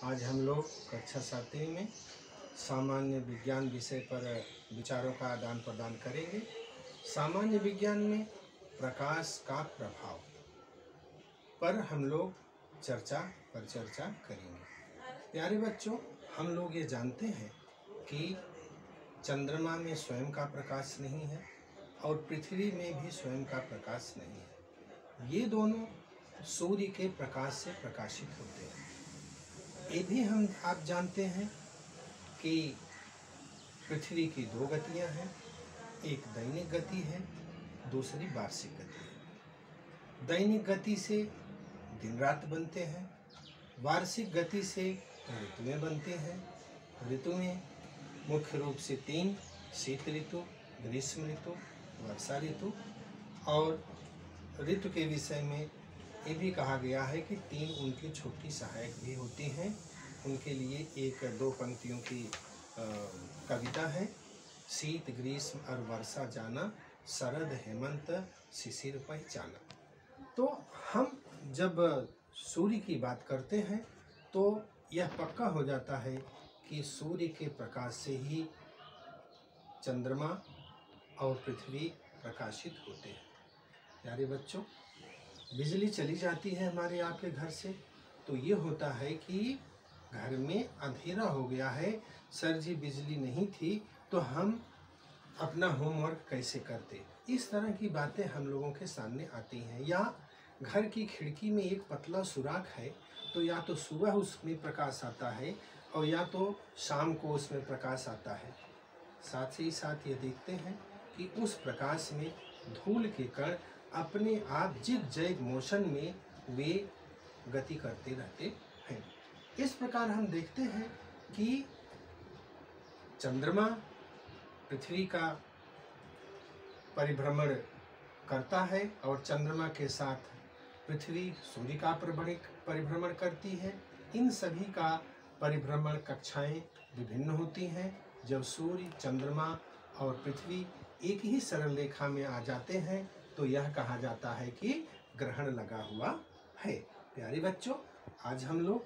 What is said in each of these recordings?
आज हम लोग कक्षा 7वीं में सामान्य विज्ञान विषय पर विचारों का आदान प्रदान करेंगे। सामान्य विज्ञान में प्रकाश का प्रभाव पर हम लोग चर्चा करेंगे। प्यारे बच्चों, हम लोग ये जानते हैं कि चंद्रमा में स्वयं का प्रकाश नहीं है और पृथ्वी में भी स्वयं का प्रकाश नहीं है। ये दोनों सूर्य के प्रकाश से प्रकाशित होते हैं। ये भी आप जानते हैं कि पृथ्वी की दो गतियां हैं, एक दैनिक गति है, दूसरी वार्षिक गति है। दैनिक गति से दिन रात बनते हैं, वार्षिक गति से ऋतुएं बनते हैं। ऋतुएं मुख्य रूप से 3: शीत ऋतु, ग्रीष्म ऋतु, वर्षा ऋतु। और ऋतु के विषय में ये भी कहा गया है कि 3 उनकी छोटी सहायक भी होती हैं। उनके लिए 1-2 पंक्तियों की कविता है। शीत ग्रीष्म और वर्षा जाना, शरद हेमंत शिशिर पहचाना। तो हम जब सूर्य की बात करते हैं तो यह पक्का हो जाता है कि सूर्य के प्रकाश से ही चंद्रमा और पृथ्वी प्रकाशित होते हैं। प्यारे बच्चों, बिजली चली जाती है हमारे आपके घर से तो ये होता है कि घर में अंधेरा हो गया है, सर जी बिजली नहीं थी तो हम अपना होमवर्क कैसे करते। इस तरह की बातें हम लोगों के सामने आती हैं। या घर की खिड़की में एक पतला सुराख है तो या तो सुबह उसमें प्रकाश आता है और या तो शाम को उसमें प्रकाश आता है। साथ ही साथ ये देखते हैं कि उस प्रकाश में धूल के कण अपने आप जिग-जैग मोशन में वे गति करते रहते हैं। इस प्रकार हम देखते हैं कि चंद्रमा पृथ्वी का परिभ्रमण करता है और चंद्रमा के साथ पृथ्वी सूर्य का परिभ्रमण करती है। इन सभी का परिभ्रमण कक्षाएं विभिन्न होती हैं। जब सूर्य, चंद्रमा और पृथ्वी एक ही सरल रेखा में आ जाते हैं तो यह कहा जाता है कि ग्रहण लगा हुआ है। प्यारे बच्चों, आज हम लोग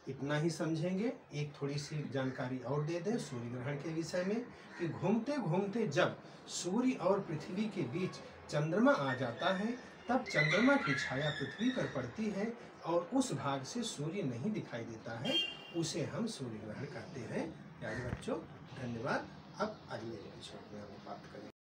इतना ही समझेंगे। एक थोड़ी सी जानकारी और दे दें सूर्य ग्रहण के विषय में कि घूमते घूमते जब सूर्य और पृथ्वी के बीच चंद्रमा आ जाता है तब चंद्रमा की छाया पृथ्वी पर पड़ती है और उस भाग से सूर्य नहीं दिखाई देता है, उसे हम सूर्य ग्रहण कहते हैं। प्यारे बच्चों, धन्यवाद। अब अगले एपिसोड में हम बात करेंगे।